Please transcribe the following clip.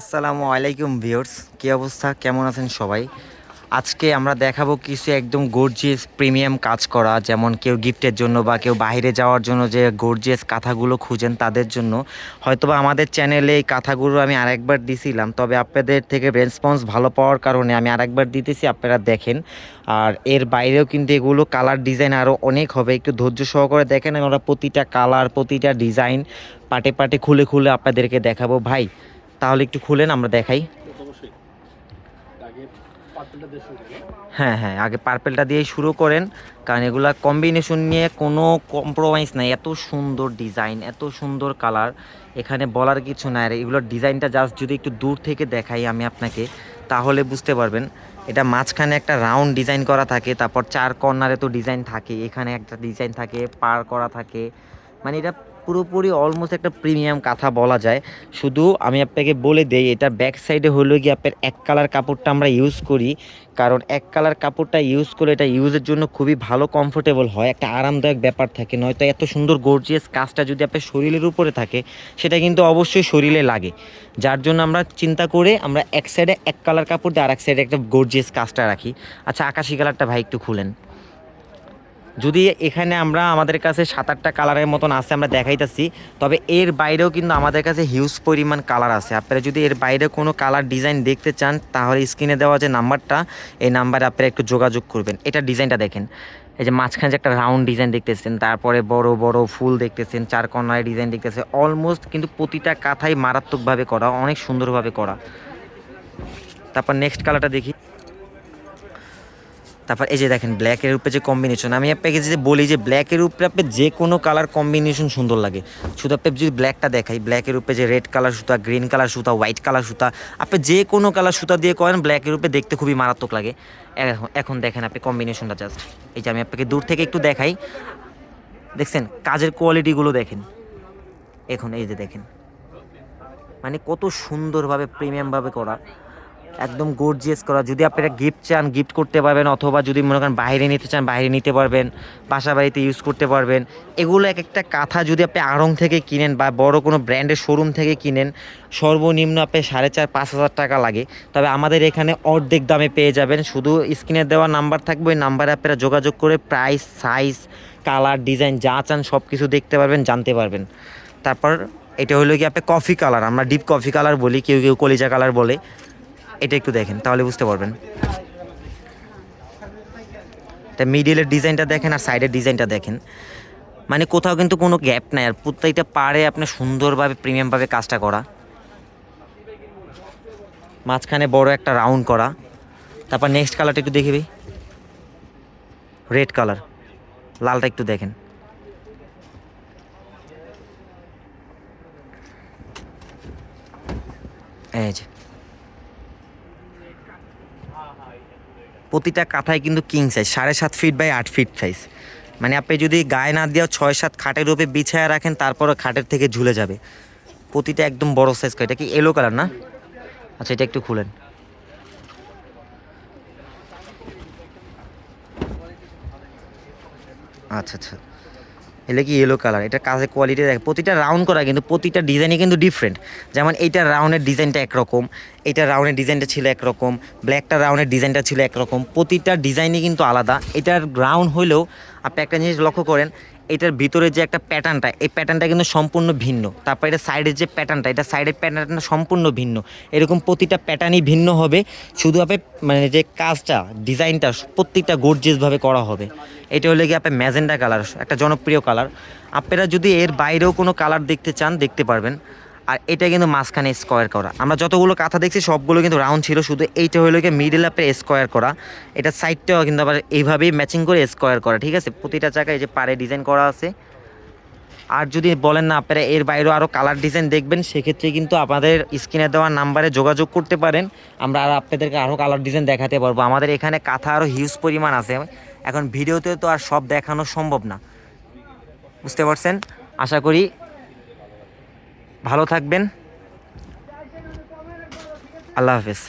আসসালামু আলাইকুম ভিউয়ার্স, কী অবস্থা, কেমন আছেন সবাই? আজকে আমরা দেখাবো কিছু একদম গর্জিয়াস প্রিমিয়াম কাজ করা, যেমন কেউ গিফটের জন্য বা কেউ বাইরে যাওয়ার জন্য যে গর্জিয়াস কাঁথাগুলো খুঁজেন তাদের জন্য। হয়তোবা আমাদের চ্যানেলে এই কাঁথাগুলো আমি আরেকবার দিছিলাম, তবে আপনাদের থেকে রেসপন্স ভালো পাওয়ার কারণে আমি আরেকবার দিতেছি, আপনারা দেখেন। আর এর বাইরেও কিন্তু এগুলো কালার ডিজাইন আরও অনেক হবে, একটু ধৈর্য সহকারে দেখেন। আমরা প্রতিটা কালার প্রতিটা ডিজাইন পাটে পাটে খুলে খুলে আপনাদেরকে দেখাবো। ভাই তাহলে একটু খুলেন, আমরা দেখাই। হ্যাঁ হ্যাঁ, আগে পার্পেলটা দিয়েই শুরু করেন, কারণ এগুলা কম্বিনেশন নিয়ে কোনো কম্প্রোমাইজ নাই। এত সুন্দর ডিজাইন, এত সুন্দর কালার, এখানে বলার কিছু নাই। আর এগুলোর ডিজাইনটা জাস্ট যদি একটু দূর থেকে দেখাই আমি আপনাকে, তাহলে বুঝতে পারবেন। এটা মাঝখানে একটা রাউন্ড ডিজাইন করা থাকে, তারপর চার কর্নারে তো ডিজাইন থাকে, এখানে একটা ডিজাইন থাকে, পার করা থাকে। মানে এটা পুরোপুরি অলমোস্ট একটা প্রিমিয়াম কাঁথা বলা যায়। শুধু আমি আপনাকে বলে দেই, এটা ব্যাক সাইডে হলো গিয়ে আপনার এক কালার কাপড়টা আমরা ইউজ করি, কারণ এক কালার কাপড়টা ইউজ করে এটা ইউজের জন্য খুবই ভালো, কমফোর্টেবল হয়, একটা আরামদায়ক ব্যাপার থাকে। নয়তো এত সুন্দর গর্জিয়াস কাজটা যদি আপনার শরীরের উপরে থাকে, সেটা কিন্তু অবশ্যই শরীরে লাগে। যার জন্য আমরা চিন্তা করে আমরা এক সাইডে এক কালার কাপড় দিয়ে আর এক সাইডে একটা গর্জিয়াস কাজটা রাখি। আচ্ছা, আকাশি কালারটা ভাই একটু খুলেন। যদি এখানে আমরা আমাদের কাছে 7-8টা কালারের মতন আছে, আমরা দেখাইতেছি। তবে এর বাইরেও কিন্তু আমাদের কাছে হিউজ পরিমাণ কালার আছে। আপনারা যদি এর বাইরে কোনো কালার ডিজাইন দেখতে চান, তাহলে স্ক্রিনে দেওয়া যে নাম্বারটা, এই নাম্বারে আপনারা একটু যোগাযোগ করবেন। এটা ডিজাইনটা দেখেন, এই যে মাঝখানে যে একটা রাউন্ড ডিজাইন দেখতেছেন, তারপরে বড় বড় ফুল দেখতেছেন, চার কর্নারে ডিজাইন দেখতেছেন, অলমোস্ট কিন্তু প্রতিটা কাঁথাই মারাত্মকভাবে করা, অনেক সুন্দরভাবে করা। তারপর নেক্সট কালারটা দেখি। তারপর এই যে দেখেন ব্ল্যাকের উপরে যে কম্বিনেশন, আমি আপনাকে যে বলি যে ব্ল্যাকের উপরে আপনি যে কোনো কালার কম্বিনেশন সুন্দর লাগে। শুধু আপনি যদি ব্ল্যাকটা দেখাই, ব্ল্যাকের উপরে যে রেড কালার সুতা, গ্রিন কালার সুতা, হোয়াইট কালার সুতা, আপনি যে কোনো কালার সুতা দিয়ে করেন ব্ল্যাকের উপরে দেখতে খুবই মারাত্মক লাগে। এখন দেখেন আপনি কম্বিনেশনটা জাস্ট, এই যে আমি আপনাকে দূর থেকে একটু দেখাই, দেখছেন কাজের কোয়ালিটিগুলো দেখেন। এখন এই যে দেখেন, মানে কত সুন্দরভাবে প্রিমিয়ামভাবে করা, একদম গর্জিয়াস করা। যদি আপনারা গিফট চান গিফট করতে পারবেন, অথবা যদি মনে করেন বাইরে নিতে চান বাইরে নিতে পারবেন, বাসা বাড়িতে ইউজ করতে পারবেন। এগুলো এক একটা কাঁথা যদি আপনি আড়ং থেকে কিনেন বা বড় কোনো ব্র্যান্ডের শোরুম থেকে কিনেন, সর্বনিম্ন আপনি 4,500-5,000 টাকা লাগে। তবে আমাদের এখানে অর্ধেক দামে পেয়ে যাবেন। শুধু স্ক্রিনে দেওয়া নাম্বার থাকবে, ওই নাম্বারে আপনারা যোগাযোগ করে প্রাইস, সাইজ, কালার, ডিজাইন যা চান সব কিছু দেখতে পারবেন, জানতে পারবেন। তারপর এটা হলো কি আপনি কফি কালার, আমরা ডিপ কফি কালার বলি, কেউ কেউ কলিজা কালার বলে। এটা একটু দেখেন তাহলে বুঝতে পারবেন। এটা মিডিলের ডিজাইনটা দেখেন আর সাইডের ডিজাইনটা দেখেন, মানে কোথাও কিন্তু কোনো গ্যাপ নাই। আর প্রত্যেকটা পারে আপনার সুন্দরভাবে প্রিমিয়ামভাবে কাজটা করা, মাঝখানে বড় একটা রাউন্ড করা। তারপর নেক্সট কালারটা একটু দেখবি, রেড কালার, লালটা একটু দেখেন। এই যে প্রতিটা কাঁথায় কিন্তু king size, 7.5 feet by 8 feet size. মানে আপনি যদি গায়ে না দিয়ে 6-7 খাটের উপরে বিছায়া রাখেন, তারপরও খাটের থেকে ঝুলে যাবে। প্রতিটা একদম বড় সাইজ। এটা কি ইয়েলো কালার না? আচ্ছা, এটা একটু খুলেন। আচ্ছা আচ্ছা, এলে কি ইয়েলো কালার, এটা কাজের কোয়ালিটি দেখ, প্রতিটা রাউন্ড করা কিন্তু প্রতিটা ডিজাইনই কিন্তু ডিফারেন্ট। যেমন এইটার রাউন্ডের ডিজাইনটা একরকম, এইটার রাউন্ডের ডিজাইনটা ছিল একরকম, ব্ল্যাকটা রাউন্ডের ডিজাইনটা ছিল একরকম, প্রতিটা ডিজাইনই কিন্তু আলাদা। এটার রাউন্ড হলেও আপনি একটা জিনিস লক্ষ্য করেন, এটার ভিতরে যে একটা প্যাটার্নটা, এই প্যাটার্নটা কিন্তু সম্পূর্ণ ভিন্ন। তারপর এটা সাইডের যে প্যাটার্নটা, এটা সাইডের প্যাটার্নটা সম্পূর্ণ ভিন্ন। এরকম প্রতিটা প্যাটার্নই ভিন্ন হবে। শুধু আপনি মানে যে কাজটা, ডিজাইনটা প্রত্যেকটা গর্জিয়াসভাবে করা হবে। এটা হলে কি আপনার ম্যাজেন্ডা কালার, একটা জনপ্রিয় কালার। আপনারা যদি এর বাইরেও কোনো কালার দেখতে চান দেখতে পারবেন। আর এটা কিন্তু মাঝখানে স্কোয়ার করা, আমরা যতগুলো কাঁথা দেখছি সবগুলো কিন্তু রাউন্ড ছিল, শুধু এইটা হলো কি মিডল আপে স্কোয়ার করা। এটা সাইডটাও কিন্তু আবার এইভাবেই ম্যাচিং করে স্কোয়ার করা, ঠিক আছে। প্রতিটা জায়গায় এই যে পাড়ে ডিজাইন করা আছে। আর যদি বলেন না আপনারা এর বাইরেও আরও কালার ডিজাইন দেখবেন, সেক্ষেত্রে কিন্তু আমাদের স্ক্রিনে দেওয়া নাম্বারে যোগাযোগ করতে পারেন। আমরা আর আপনাদেরকে আরও কালার ডিজাইন দেখাতে পারবো। আমাদের এখানে কাঁথা আরও হিউজ পরিমাণ আছে, এখন ভিডিওতে তো আর সব দেখানো সম্ভব না, বুঝতে পারছেন। আশা করি ভালো থাকবেন। আল্লাহ হাফেজ।